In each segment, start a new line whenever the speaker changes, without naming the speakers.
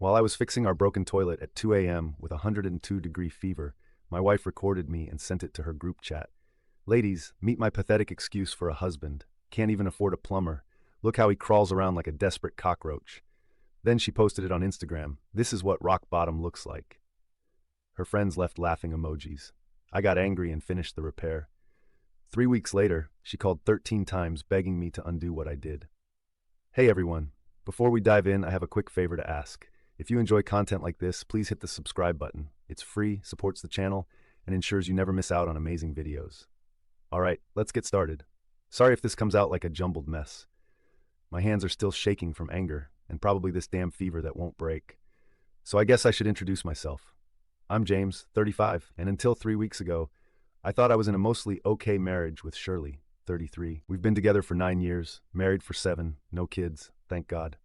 While I was fixing our broken toilet at 2 a.m. with a 102-degree fever, my wife recorded me and sent it to her group chat. Ladies, meet my pathetic excuse for a husband. Can't even afford a plumber. Look how he crawls around like a desperate cockroach. Then she posted it on Instagram. This is what rock bottom looks like. Her friends left laughing emojis. I got angry and finished the repair. 3 weeks later, she called 13 times begging me to undo what I did. Hey everyone, before we dive in, I have a quick favor to ask. If you enjoy content like this, please hit the subscribe button. It's free, supports the channel, and ensures you never miss out on amazing videos. Alright, let's get started. Sorry if this comes out like a jumbled mess. My hands are still shaking from anger, and probably this damn fever that won't break. So I guess I should introduce myself. I'm James, 35, and until 3 weeks ago, I thought I was in a mostly okay marriage with Shirley, 33. We've been together for 9 years, married for 7, no kids, thank God.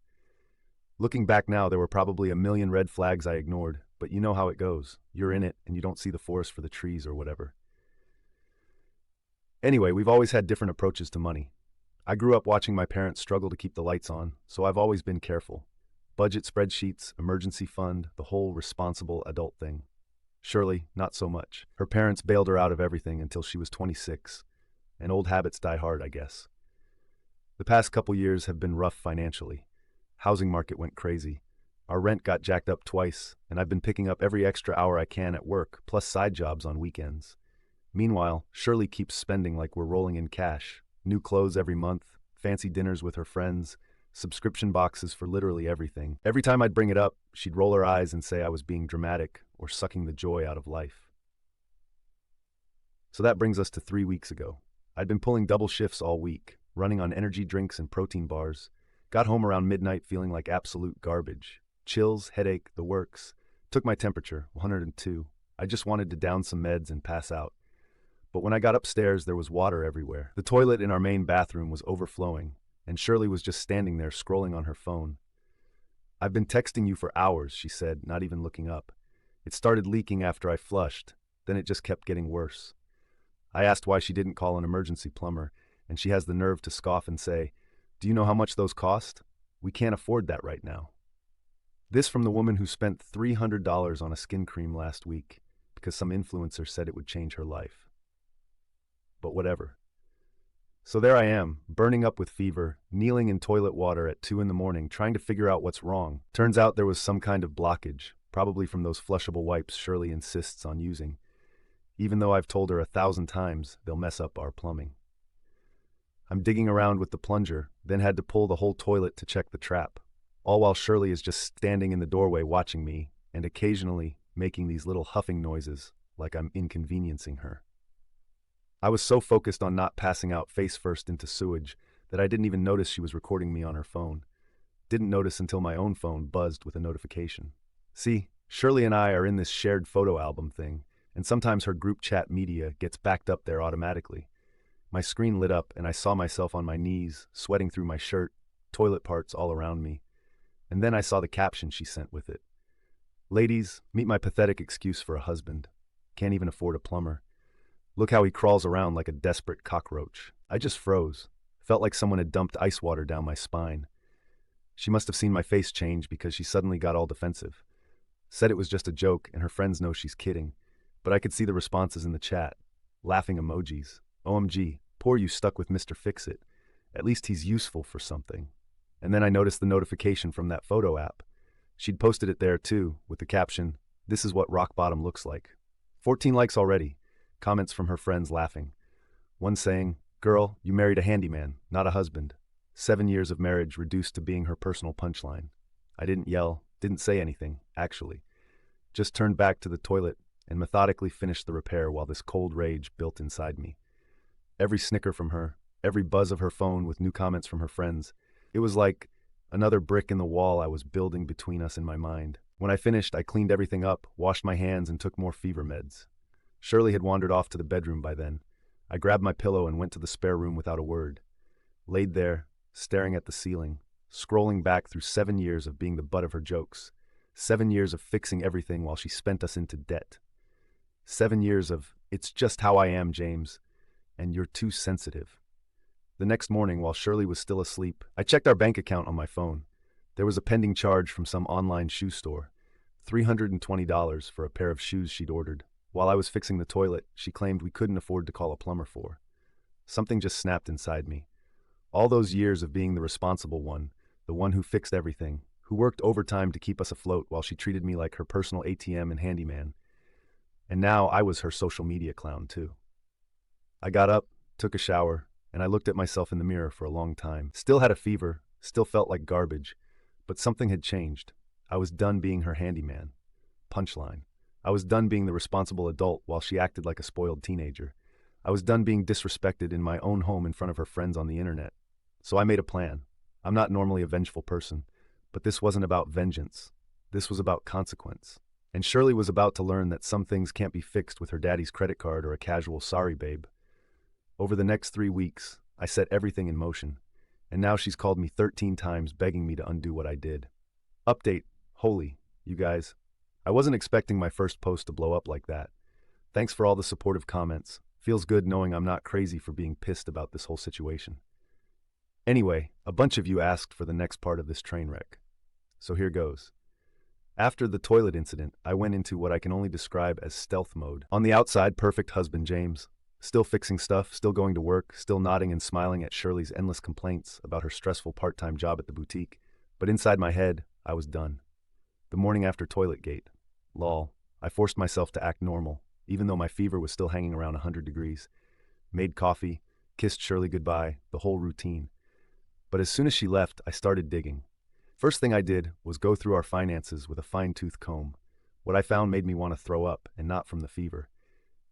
Looking back now, there were probably a million red flags I ignored, but you know how it goes. You're in it, and you don't see the forest for the trees or whatever. Anyway, we've always had different approaches to money. I grew up watching my parents struggle to keep the lights on, so I've always been careful. Budget spreadsheets, emergency fund, the whole responsible adult thing. Shirley, not so much. Her parents bailed her out of everything until she was 26. And old habits die hard, I guess. The past couple years have been rough financially. Housing market went crazy. Our rent got jacked up twice, and I've been picking up every extra hour I can at work, plus side jobs on weekends. Meanwhile, Shirley keeps spending like we're rolling in cash. New clothes every month, fancy dinners with her friends, subscription boxes for literally everything. Every time I'd bring it up, she'd roll her eyes and say I was being dramatic or sucking the joy out of life. So that brings us to 3 weeks ago. I'd been pulling double shifts all week, running on energy drinks and protein bars. Got home around midnight feeling like absolute garbage. Chills, headache, the works. Took my temperature, 102. I just wanted to down some meds and pass out. But when I got upstairs, there was water everywhere. The toilet in our main bathroom was overflowing, and Shirley was just standing there scrolling on her phone. I've been texting you for hours, she said, not even looking up. It started leaking after I flushed, then it just kept getting worse. I asked why she didn't call an emergency plumber, and she has the nerve to scoff and say, "Do you know how much those cost? We can't afford that right now." This from the woman who spent $300 on a skin cream last week because some influencer said it would change her life. But whatever. So there I am, burning up with fever, kneeling in toilet water at 2 in the morning, trying to figure out what's wrong. Turns out there was some kind of blockage, probably from those flushable wipes Shirley insists on using, even though I've told her 1,000 times they'll mess up our plumbing. I'm digging around with the plunger, then had to pull the whole toilet to check the trap, all while Shirley is just standing in the doorway watching me and occasionally making these little huffing noises like I'm inconveniencing her. I was so focused on not passing out face first into sewage that I didn't even notice she was recording me on her phone. Didn't notice until my own phone buzzed with a notification. See, Shirley and I are in this shared photo album thing, and sometimes her group chat media gets backed up there automatically. My screen lit up and I saw myself on my knees, sweating through my shirt, toilet parts all around me. And then I saw the caption she sent with it. Ladies, meet my pathetic excuse for a husband. Can't even afford a plumber. Look how he crawls around like a desperate cockroach. I just froze. Felt like someone had dumped ice water down my spine. She must have seen my face change because she suddenly got all defensive. Said it was just a joke and her friends know she's kidding. But I could see the responses in the chat. Laughing emojis. OMG, poor you stuck with Mr. Fix-It. At least he's useful for something. And then I noticed the notification from that photo app. She'd posted it there too, with the caption, "This is what rock bottom looks like." 14 likes already. Comments from her friends laughing. One saying, "Girl, you married a handyman, not a husband." 7 years of marriage reduced to being her personal punchline. I didn't yell, didn't say anything, actually. Just turned back to the toilet and methodically finished the repair while this cold rage built inside me. Every snicker from her, every buzz of her phone with new comments from her friends, it was like another brick in the wall I was building between us in my mind. When I finished, I cleaned everything up, washed my hands, and took more fever meds. Shirley had wandered off to the bedroom by then. I grabbed my pillow and went to the spare room without a word. Laid there, staring at the ceiling, scrolling back through 7 years of being the butt of her jokes. 7 years of fixing everything while she spent us into debt. 7 years of, "It's just how I am, James," and "You're too sensitive." The next morning, while Shirley was still asleep, I checked our bank account on my phone. There was a pending charge from some online shoe store, $320 for a pair of shoes she'd ordered. While I was fixing the toilet, she claimed we couldn't afford to call a plumber for. Something just snapped inside me. All those years of being the responsible one, the one who fixed everything, who worked overtime to keep us afloat while she treated me like her personal ATM and handyman. And now I was her social media clown too. I got up, took a shower, and I looked at myself in the mirror for a long time. Still had a fever, still felt like garbage, but something had changed. I was done being her handyman. Punchline. I was done being the responsible adult while she acted like a spoiled teenager. I was done being disrespected in my own home in front of her friends on the internet. So I made a plan. I'm not normally a vengeful person, but this wasn't about vengeance. This was about consequence. And Shirley was about to learn that some things can't be fixed with her daddy's credit card or a casual "sorry, babe." Over the next 3 weeks, I set everything in motion, and now she's called me 13 times begging me to undo what I did. Update. Holy, you guys. I wasn't expecting my first post to blow up like that. Thanks for all the supportive comments. Feels good knowing I'm not crazy for being pissed about this whole situation. Anyway, a bunch of you asked for the next part of this train wreck. So here goes. After the toilet incident, I went into what I can only describe as stealth mode. On the outside, perfect husband James. Still fixing stuff, still going to work, still nodding and smiling at Shirley's endless complaints about her stressful part-time job at the boutique. But inside my head, I was done. The morning after Toiletgate. Lol. I forced myself to act normal, even though my fever was still hanging around 100 degrees. Made coffee, kissed Shirley goodbye, the whole routine. But as soon as she left, I started digging. First thing I did was go through our finances with a fine-tooth comb. What I found made me want to throw up, and not from the fever.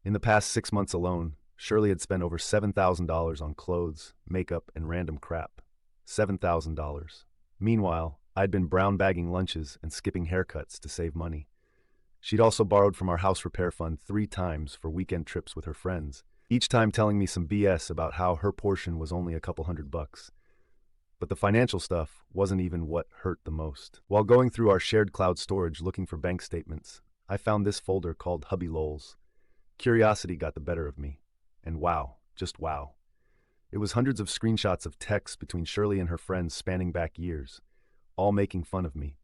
In the past 6 months alone, Shirley had spent over $7,000 on clothes, makeup, and random crap. $7,000. Meanwhile, I'd been brown bagging lunches and skipping haircuts to save money. She'd also borrowed from our house repair fund 3 times for weekend trips with her friends, each time telling me some BS about how her portion was only a couple $100. But the financial stuff wasn't even what hurt the most. While going through our shared cloud storage looking for bank statements, I found this folder called Hubby Lols. Curiosity got the better of me. And wow, just wow. It was hundreds of screenshots of texts between Shirley and her friends spanning back years, all making fun of me.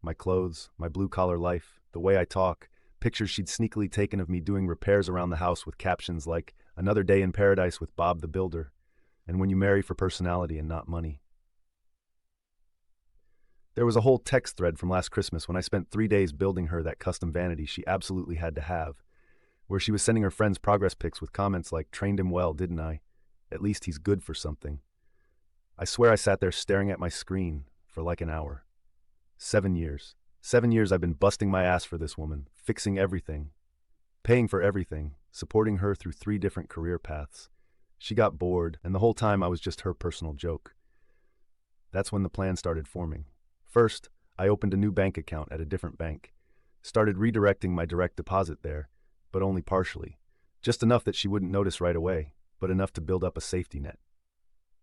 My clothes, my blue-collar life, the way I talk, pictures she'd sneakily taken of me doing repairs around the house with captions like, "Another day in paradise with Bob the Builder," and "When you marry for personality and not money." There was a whole text thread from last Christmas when I spent 3 days building her that custom vanity she absolutely had to have, where she was sending her friends progress pics with comments like, "Trained him well, didn't I? At least he's good for something." I swear I sat there staring at my screen for like an hour. 7 years. 7 years I've been busting my ass for this woman, fixing everything, paying for everything, supporting her through 3 different career paths. She got bored, and the whole time I was just her personal joke. That's when the plan started forming. First, I opened a new bank account at a different bank, started redirecting my direct deposit there, but only partially. Just enough that she wouldn't notice right away, but enough to build up a safety net.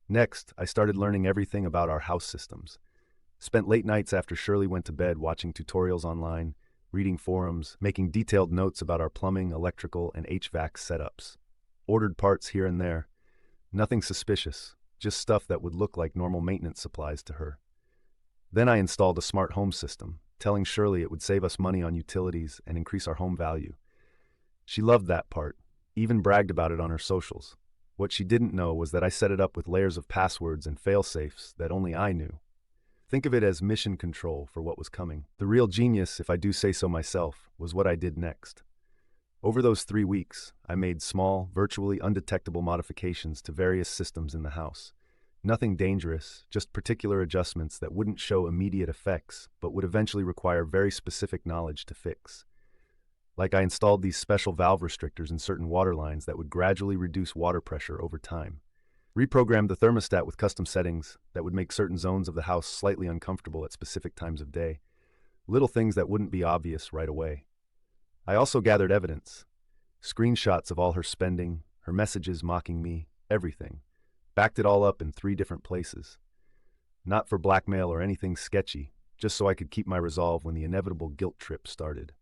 Next, I started learning everything about our house systems. Spent late nights after Shirley went to bed watching tutorials online, reading forums, making detailed notes about our plumbing, electrical, and HVAC setups. Ordered parts here and there. Nothing suspicious, just stuff that would look like normal maintenance supplies to her. Then I installed a smart home system, telling Shirley it would save us money on utilities and increase our home value. She loved that part, even bragged about it on her socials. What she didn't know was that I set it up with layers of passwords and fail-safes that only I knew. Think of it as mission control for what was coming. The real genius, if I do say so myself, was what I did next. Over those 3 weeks, I made small, virtually undetectable modifications to various systems in the house. Nothing dangerous, just particular adjustments that wouldn't show immediate effects, but would eventually require very specific knowledge to fix. Like I installed these special valve restrictors in certain water lines that would gradually reduce water pressure over time. Reprogrammed the thermostat with custom settings that would make certain zones of the house slightly uncomfortable at specific times of day. Little things that wouldn't be obvious right away. I also gathered evidence. Screenshots of all her spending, her messages mocking me, everything. Backed it all up in 3 different places. Not for blackmail or anything sketchy, just so I could keep my resolve when the inevitable guilt trip started.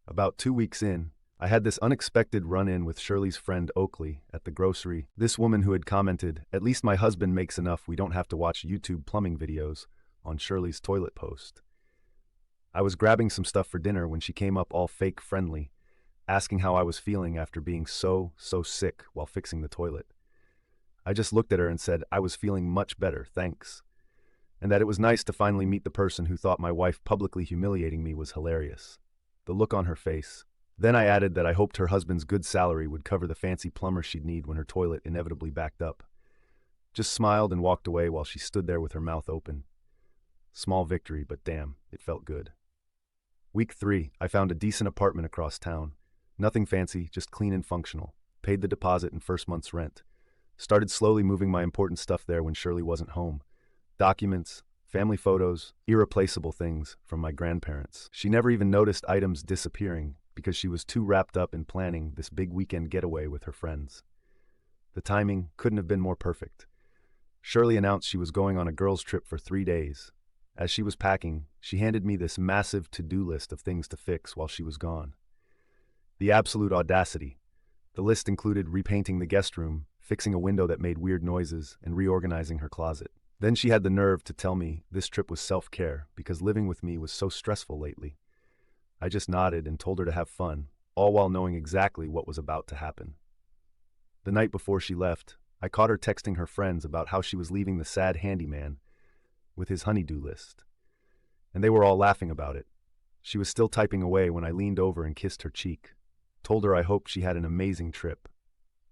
About 2 weeks in, I had this unexpected run-in with Shirley's friend Oakley at the grocery. This woman who had commented, "At least my husband makes enough we don't have to watch YouTube plumbing videos," on Shirley's toilet post. I was grabbing some stuff for dinner when she came up all fake friendly, asking how I was feeling after being so sick while fixing the toilet. I just looked at her and said I was feeling much better, thanks, and that it was nice to finally meet the person who thought my wife publicly humiliating me was hilarious. The look on her face. Then I added that I hoped her husband's good salary would cover the fancy plumber she'd need when her toilet inevitably backed up. Just smiled and walked away while she stood there with her mouth open. Small victory, but damn, it felt good. Week 3, I found a decent apartment across town. Nothing fancy, just clean and functional. Paid the deposit and first month's rent. Started slowly moving my important stuff there when Shirley wasn't home. Documents, family photos, irreplaceable things from my grandparents. She never even noticed items disappearing because she was too wrapped up in planning this big weekend getaway with her friends. The timing couldn't have been more perfect. Shirley announced she was going on a girls' trip for 3 days. As she was packing, she handed me this massive to-do list of things to fix while she was gone. The absolute audacity. The list included repainting the guest room, fixing a window that made weird noises, and reorganizing her closet. Then she had the nerve to tell me this trip was self-care because living with me was so stressful lately. I just nodded and told her to have fun, all while knowing exactly what was about to happen. The night before she left, I caught her texting her friends about how she was leaving the sad handyman with his honey-do list, and they were all laughing about it. She was still typing away when I leaned over and kissed her cheek, told her I hoped she had an amazing trip.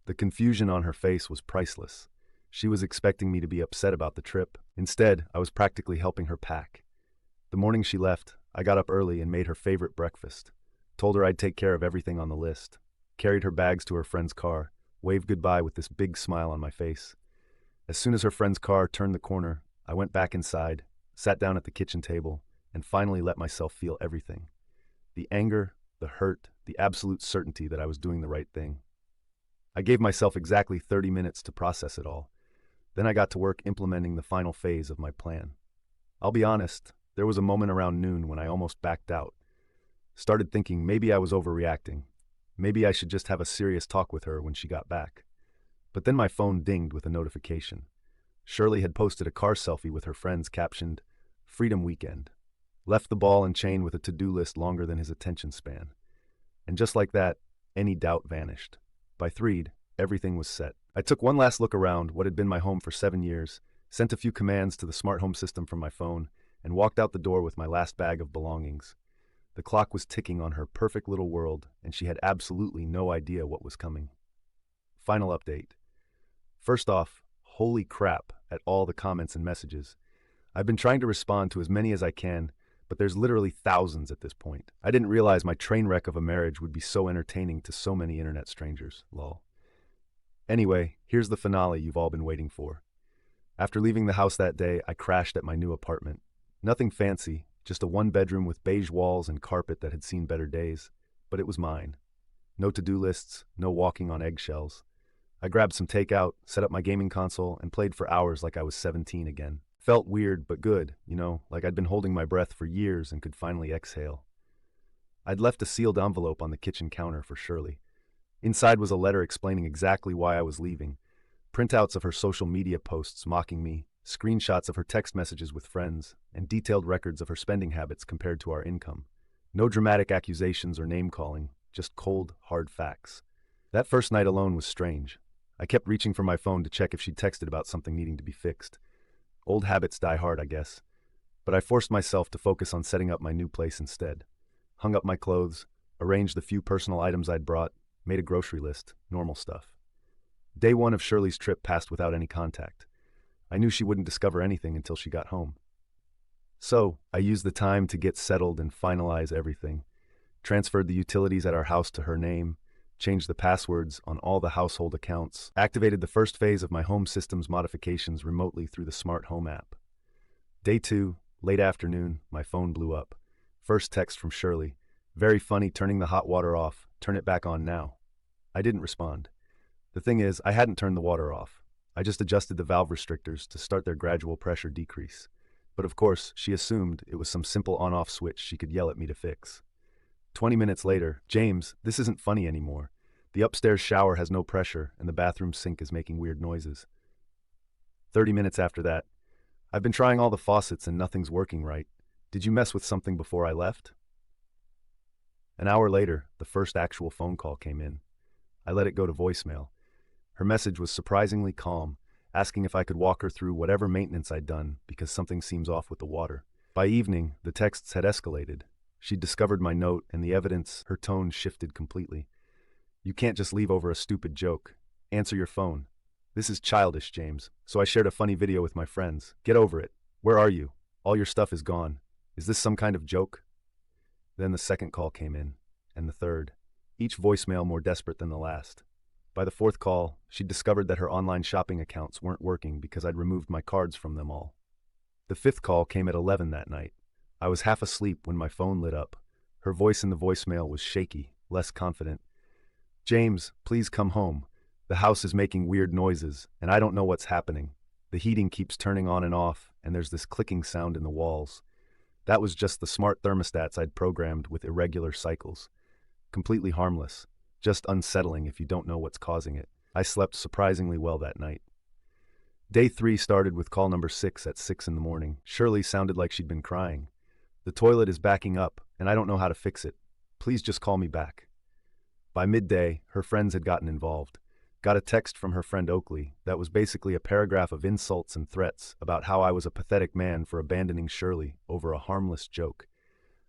The confusion on her face was priceless. She was expecting me to be upset about the trip. Instead, I was practically helping her pack. The morning she left, I got up early and made her favorite breakfast, told her I'd take care of everything on the list, carried her bags to her friend's car, waved goodbye with this big smile on my face. As soon as her friend's car turned the corner, I went back inside, sat down at the kitchen table, and finally let myself feel everything. The anger, the hurt, the absolute certainty that I was doing the right thing. I gave myself exactly 30 minutes to process it all. Then I got to work implementing the final phase of my plan. I'll be honest, there was a moment around noon when I almost backed out. Started thinking maybe I was overreacting. Maybe I should just have a serious talk with her when she got back. But then my phone dinged with a notification. Shirley had posted a car selfie with her friends captioned, "Freedom Weekend." Left the ball and chain with a to-do list longer than his attention span. And just like that, any doubt vanished. By 3, everything was set. I took one last look around what had been my home for 7 years, sent a few commands to the smart home system from my phone, and walked out the door with my last bag of belongings. The clock was ticking on her perfect little world, and she had absolutely no idea what was coming. Final update. First off, holy crap at all the comments and messages. I've been trying to respond to as many as I can, but there's literally thousands at this point. I didn't realize my train wreck of a marriage would be so entertaining to so many internet strangers, lol. Anyway, here's the finale you've all been waiting for. After leaving the house that day, I crashed at my new apartment. Nothing fancy, just a one-bedroom with beige walls and carpet that had seen better days, but it was mine. No to-do lists, no walking on eggshells. I grabbed some takeout, set up my gaming console, and played for hours like I was 17 again. Felt weird, but good, like I'd been holding my breath for years and could finally exhale. I'd left a sealed envelope on the kitchen counter for Shirley. Inside was a letter explaining exactly why I was leaving, printouts of her social media posts mocking me, screenshots of her text messages with friends, and detailed records of her spending habits compared to our income. No dramatic accusations or name-calling, just cold, hard facts. That first night alone was strange. I kept reaching for my phone to check if she'd texted about something needing to be fixed. Old habits die hard, I guess. But I forced myself to focus on setting up my new place instead. Hung up my clothes, arranged the few personal items I'd brought, made a grocery list, normal stuff. Day 1 of Shirley's trip passed without any contact. I knew she wouldn't discover anything until she got home. So, I used the time to get settled and finalize everything. Transferred the utilities at our house to her name, changed the passwords on all the household accounts, activated the first phase of my home system's modifications remotely through the smart home app. Day 2, late afternoon, my phone blew up. First text from Shirley. "Very funny turning the hot water off. Turn it back on now." I didn't respond. The thing is, I hadn't turned the water off. I just adjusted the valve restrictors to start their gradual pressure decrease. But of course, she assumed it was some simple on-off switch she could yell at me to fix. 20 minutes later, "James, this isn't funny anymore. The upstairs shower has no pressure and the bathroom sink is making weird noises." 30 minutes after that, I've been trying all the faucets and nothing's working right. Did you mess with something before I left? An hour later, the first actual phone call came in. I let it go to voicemail. Her message was surprisingly calm, asking if I could walk her through whatever maintenance I'd done because something seems off with the water. By evening, the texts had escalated. She'd discovered my note, and the evidence, her tone shifted completely. You can't just leave over a stupid joke. Answer your phone. This is childish, James. So I shared a funny video with my friends. Get over it. Where are you? All your stuff is gone. Is this some kind of joke? Then the second call came in, and the third, each voicemail more desperate than the last. By the fourth call, she'd discovered that her online shopping accounts weren't working because I'd removed my cards from them all. The fifth call came at 11 that night. I was half asleep when my phone lit up. Her voice in the voicemail was shaky, less confident. James, please come home. The house is making weird noises, and I don't know what's happening. The heating keeps turning on and off, and there's this clicking sound in the walls. That was just the smart thermostats I'd programmed with irregular cycles. Completely harmless, just unsettling if you don't know what's causing it. I slept surprisingly well that night. Day 3 started with call number 6 at 6 in the morning. Shirley sounded like she'd been crying. The toilet is backing up, and I don't know how to fix it. Please just call me back. By midday, her friends had gotten involved. Got a text from her friend Oakley that was basically a paragraph of insults and threats about how I was a pathetic man for abandoning Shirley over a harmless joke.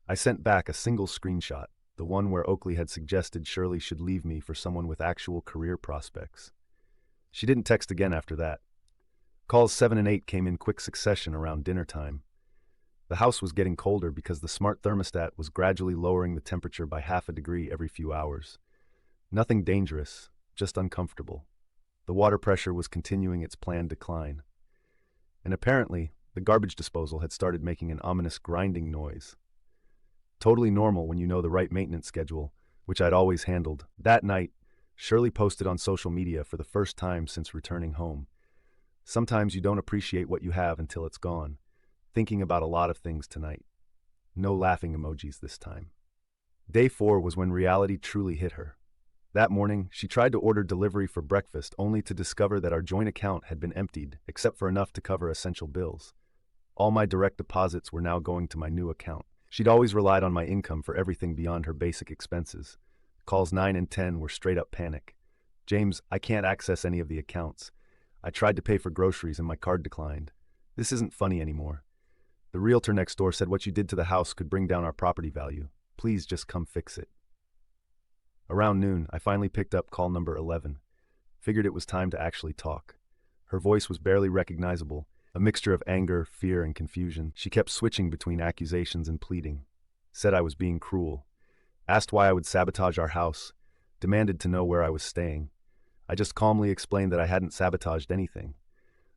I sent back a single screenshot, the one where Oakley had suggested Shirley should leave me for someone with actual career prospects. She didn't text again after that. Calls 7 and 8 came in quick succession around dinner time. The house was getting colder because the smart thermostat was gradually lowering the temperature by half a degree every few hours. Nothing dangerous, just uncomfortable. The water pressure was continuing its planned decline. And apparently, the garbage disposal had started making an ominous grinding noise. Totally normal when you know the right maintenance schedule, which I'd always handled. That night, Shirley posted on social media for the first time since returning home. Sometimes you don't appreciate what you have until it's gone. Thinking about a lot of things tonight. No laughing emojis this time. Day 4 was when reality truly hit her. That morning, she tried to order delivery for breakfast only to discover that our joint account had been emptied, except for enough to cover essential bills. All my direct deposits were now going to my new account. She'd always relied on my income for everything beyond her basic expenses. Calls 9 and 10 were straight-up panic. James, I can't access any of the accounts. I tried to pay for groceries and my card declined. This isn't funny anymore. The realtor next door said what you did to the house could bring down our property value. Please just come fix it. Around noon, I finally picked up call number 11. Figured it was time to actually talk. Her voice was barely recognizable, a mixture of anger, fear, and confusion. She kept switching between accusations and pleading. Said I was being cruel. Asked why I would sabotage our house. Demanded to know where I was staying. I just calmly explained that I hadn't sabotaged anything.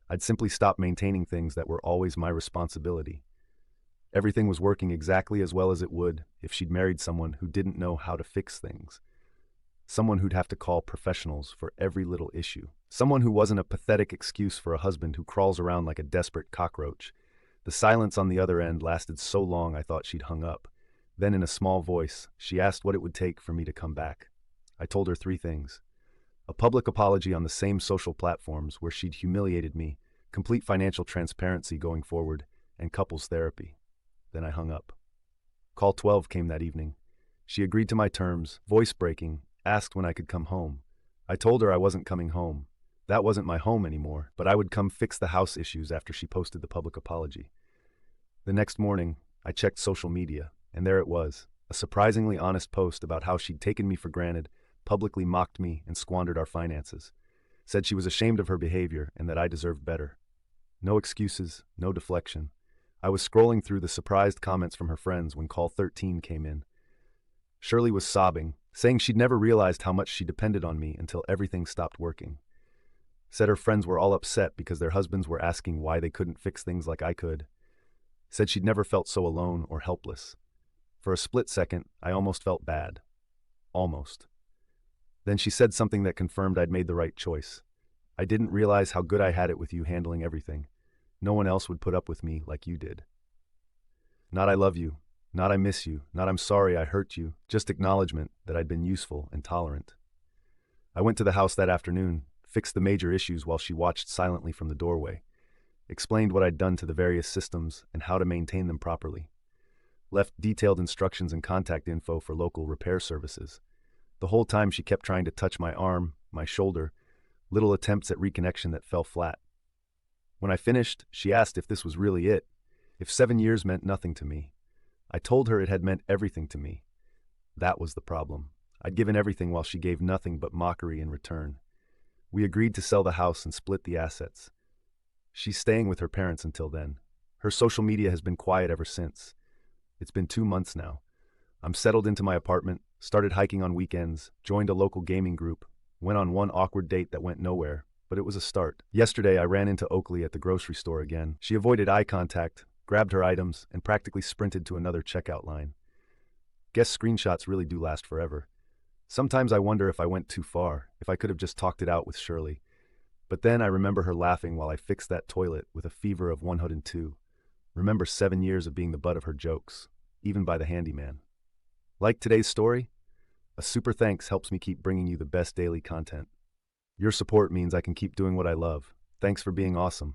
I'd simply stopped maintaining things that were always my responsibility. Everything was working exactly as well as it would if she'd married someone who didn't know how to fix things. Someone who'd have to call professionals for every little issue. Someone who wasn't a pathetic excuse for a husband who crawls around like a desperate cockroach. The silence on the other end lasted so long I thought she'd hung up. Then in a small voice, she asked what it would take for me to come back. I told her 3 things. A public apology on the same social platforms where she'd humiliated me, complete financial transparency going forward, and couples therapy. Then I hung up. Call 12 came that evening. She agreed to my terms, voice breaking, asked when I could come home. I told her I wasn't coming home. That wasn't my home anymore, but I would come fix the house issues after she posted the public apology. The next morning, I checked social media, and there it was, a surprisingly honest post about how she'd taken me for granted, publicly mocked me, and squandered our finances. Said she was ashamed of her behavior and that I deserved better. No excuses, no deflection. I was scrolling through the surprised comments from her friends when call 13 came in. Shirley was sobbing, saying she'd never realized how much she depended on me until everything stopped working. Said her friends were all upset because their husbands were asking why they couldn't fix things like I could. Said she'd never felt so alone or helpless. For a split second, I almost felt bad. Almost. Then she said something that confirmed I'd made the right choice. I didn't realize how good I had it with you handling everything. No one else would put up with me like you did. Not I love you. Not I miss you, not I'm sorry I hurt you, just acknowledgement that I'd been useful and tolerant. I went to the house that afternoon, fixed the major issues while she watched silently from the doorway. explained what I'd done to the various systems and how to maintain them properly, left detailed instructions and contact info for local repair services. The whole time she kept trying to touch my arm, my shoulder, little attempts at reconnection that fell flat. When I finished, she asked if this was really it, if 7 years meant nothing to me. I told her it had meant everything to me. That was the problem. I'd given everything while she gave nothing but mockery in return. We agreed to sell the house and split the assets. She's staying with her parents until then. Her social media has been quiet ever since. It's been 2 months now. I'm settled into my apartment, started hiking on weekends, joined a local gaming group, went on one awkward date that went nowhere, but it was a start. Yesterday, I ran into Oakley at the grocery store again. She avoided eye contact, grabbed her items, and practically sprinted to another checkout line. Guess screenshots really do last forever. Sometimes I wonder if I went too far, if I could have just talked it out with Shirley. But then I remember her laughing while I fixed that toilet with a fever of 102. Remember 7 years of being the butt of her jokes, even by the handyman. Like today's story? A super thanks helps me keep bringing you the best daily content. Your support means I can keep doing what I love. Thanks for being awesome.